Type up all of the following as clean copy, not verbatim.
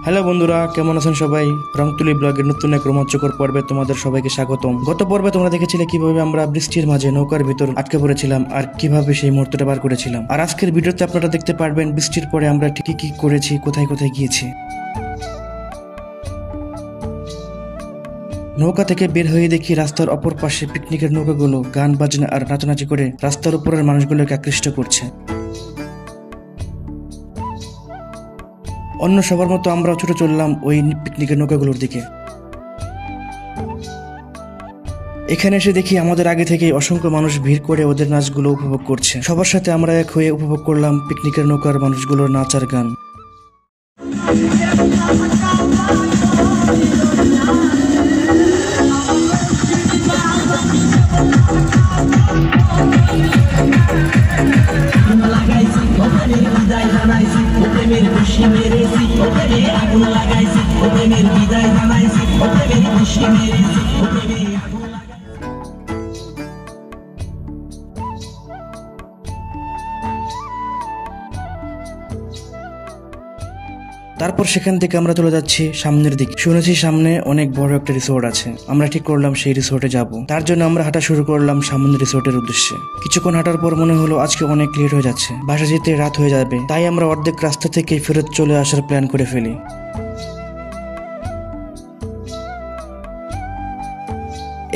Hello বন্ধুরা, কেমন আছেন সবাই? রংতুলি ব্লগের নতুন এক রোমাঞ্চকর পর্বে তোমাদের সবাইকে স্বাগতম। গত পর্বে তোমরা দেখেছিলে কিভাবে আমরা বৃষ্টির মাঝে নৌকার ভিতর আটকে পড়েছিলাম আর কিভাবে সেই মুহূর্তটা পার করেছিলাম। আর আজকের ভিডিওতে আপনারা দেখতে পারবেন বৃষ্টির পরে আমরা ঠিক কি করেছি, কোথায় কোথায় গিয়েছি। নৌকা থেকে বের হয়ে দেখি রাস্তার অপর পাশে পিকনিকের নৌকাগুলো গান বাজনা আর নাচানাচি করে রাস্তার উপরের মানুষগুলোকে আকৃষ্ট করছে। অন্য সবার মতো আমরা ছুটে চললাম ওই পিকনিকের নৌকাগুলোর দিকে। এখানে এসে দেখি আমাদের আগে থেকেই অসংখ্য মানুষ ভিড় করে ওদের নাচগুলো উপভোগ করছে। সবার সাথে আমরা এক হয়ে উপভোগ করলাম পিকনিকের নৌকার মানুষগুলোর নাচ আর গান। তারপর সেখান থেকে আমরা চলে যাচ্ছি সামনের দিকে। শুনেছি সামনে অনেক বড় একটা রিসোর্ট আছে। আমরা ঠিক করলাম সেই রিসোর্টে যাব। তার জন্য আমরা হাঁটা শুরু করলাম সামনের রিসোর্টের উদ্দেশ্যে। কিছুক্ষণ হাঁটার পর মনে হলো আজকে অনেক লেট হয়ে যাচ্ছে, বাসা যেতে রাত হয়ে যাবে। তাই আমরা অর্ধেক রাস্তা থেকে ফেরত চলে আসার প্ল্যান করে ফেলি।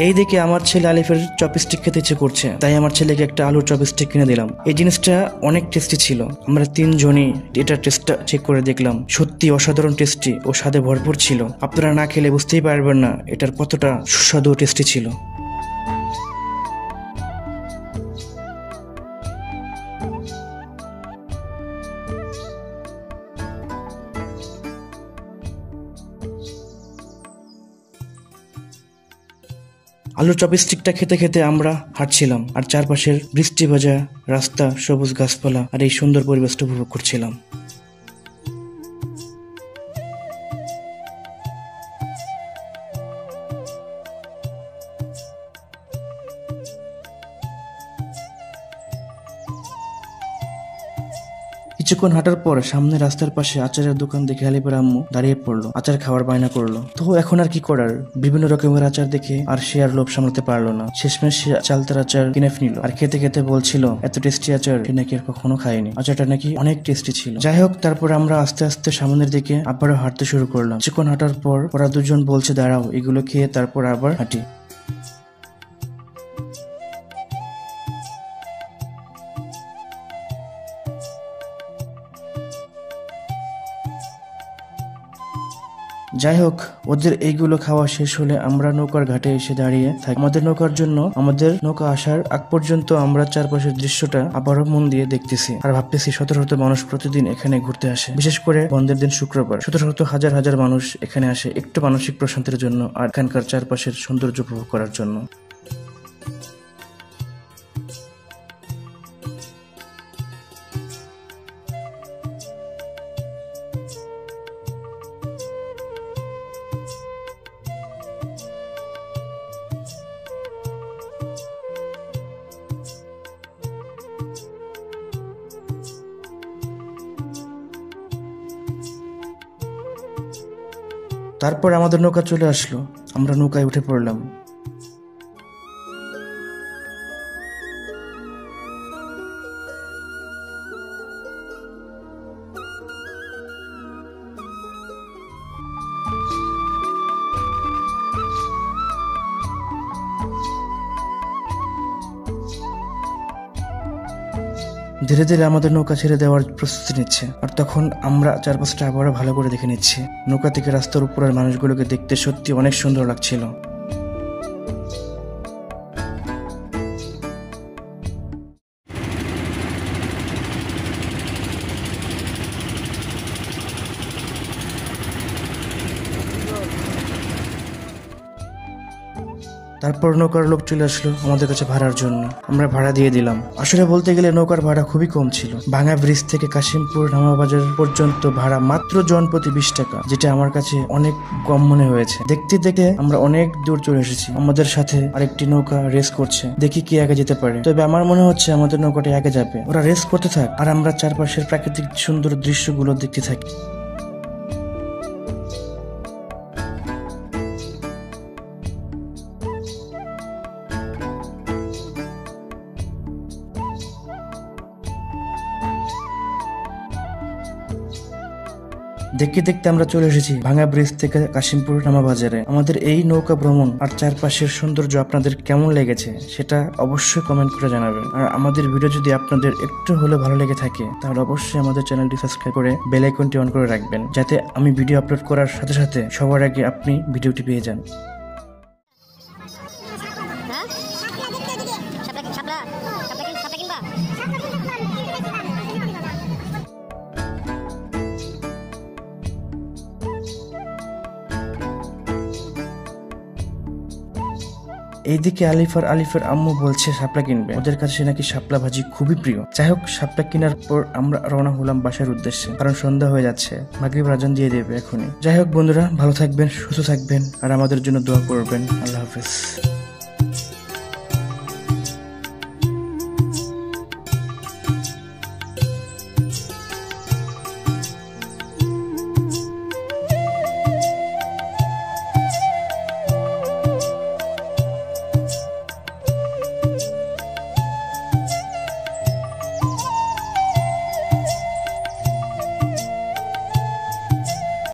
এই দিকে আমার ছেলে আলিফের চপস্টিক খেতে ইচ্ছে করছে, তাই আমার ছেলেকে একটা আলুর চপস্টিক কিনে দিলাম। এই জিনিসটা অনেক টেস্টি ছিল। আমরা তিনজনই এটার টেস্টটা চেক করে দেখলাম, সত্যি অসাধারণ টেস্টি ও স্বাদে ভরপুর ছিল। আপনারা না খেলে বুঝতেই পারবেন না এটার কতটা সুস্বাদু ও টেস্টি ছিল। আলুর চপস্টিকটা খেতে খেতে আমরা হাঁটছিলাম আর চারপাশের বৃষ্টি ভেজা রাস্তা, সবুজ গাছপালা আর এই সুন্দর পরিবেশটা উপভোগ করছিলাম। কিছুক্ষণ হাঁটার পর সামনে রাস্তার পাশে আচারের দোকান দেখে আলিফের আম্মু দাঁড়িয়ে পড়লো, আচার খাওয়ার বায়না করলো। তো এখন আর কি করার, বিভিন্ন রকমের আচার দেখে আর সে আর লোভ সামলাতে পারলো না। শেষমেশ সে চালতার আচার কিনে নিল আর খেতে খেতে বলছিল এত টেস্টি আচার সে নাকি আর কখনো খায়নি, আচারটা নাকি অনেক টেস্টি ছিল। যাই হোক, তারপর আমরা আস্তে আস্তে সামনের দিকে আবারও হাঁটতে শুরু করলাম। কিছুক্ষণ হাঁটার পর ওরা দুজন বলছে দাঁড়াও, এগুলো খেয়ে তারপর আবার হাঁটি। যাই হোক, ওদের এইগুলো খাওয়া শেষ হলে আমরা নৌকার ঘাটে এসে দাঁড়িয়ে থাকি। আমাদের নৌকার জন্য আমাদের নৌকা আসার আগ পর্যন্ত আমরা চারপাশের দৃশ্যটা আবারও মন দিয়ে দেখতেছি আর ভাবতেছি শত শত মানুষ প্রতিদিন এখানে ঘুরতে আসে। বিশেষ করে বন্ধের দিন শুক্রবার শত শত হাজার হাজার মানুষ এখানে আসে একটু মানসিক প্রশান্তির জন্য আর এখানকার চারপাশের সৌন্দর্য উপভোগ করার জন্য। তারপর আমাদের নৌকা চলে আসলো, আমরা নৌকায় উঠে পড়লাম। ধীরে ধীরে আমাদের নৌকা ছেড়ে দেওয়ার প্রস্তুতি নিচ্ছে আর তখন আমরা চারপাশটা আবারও ভালো করে দেখে নিচ্ছি। নৌকা থেকে রাস্তার উপরের মানুষগুলোকে দেখতে সত্যি অনেক সুন্দর লাগছিল। তারপর নৌকার লোক চলে আসলো আমাদের কাছে ভাড়ার জন্য। আমরা ভাড়া দিয়ে দিলাম। আসলে বলতে গেলে নৌকার ভাড়া খুবই কম ছিল। ভাঙা ব্রিজ থেকে কাশিমপুর নামাবাজার পর্যন্ত ভাড়া মাত্র জন প্রতি 20 টাকা, যেটা আমার কাছে অনেক কম মনে হয়েছে। দেখতে দেখতে আমরা অনেক দূর চলে এসেছি। আমাদের সাথে আরেকটি নৌকা রেস করছে, দেখি কে আগে যেতে পারে। তবে আমার মনে হচ্ছে আমাদের নৌকাটা আগে যাবে। ওরা রেস করতে থাক আর আমরা চারপাশের প্রাকৃতিক সুন্দর দৃশ্যগুলো দেখতে থাকি। দেখতে দেখতে আমরা চলে এসেছি ভাঙা ব্রিজ থেকে কাশিমপুর নামা বাজারে। আমাদের এই নৌকা ভ্রমণ আর চারপাশের সৌন্দর্য আপনাদের কেমন লেগেছে সেটা অবশ্যই কমেন্ট করে জানাবেন। আর আমাদের ভিডিও যদি আপনাদের একটু হলে ভালো লেগে থাকে তাহলে অবশ্যই আমাদের চ্যানেলটি সাবস্ক্রাইব করে বেল আইকনটি অন করে রাখবেন, যাতে আমি ভিডিও আপলোড করার সাথে সাথে সবার আগে আপনি ভিডিওটি পেয়ে যান। এইদিকে আলিফের আম্মু বলছে শাপলা কিনবে, ওদের কাছে নাকি শাপলা ভাজি খুবই প্রিয়। যাই হোক, শাপলা কেনার পর আমরা রওনা হলাম বাসার উদ্দেশ্যে, কারণ সন্ধ্যা হয়ে যাচ্ছে, মাগরিব আজান দিয়ে দেবে এখনই। যাই হোক বন্ধুরা, ভালো থাকবেন, সুস্থ থাকবেন আর আমাদের জন্য দোয়া করবেন। আল্লাহ হাফেজ।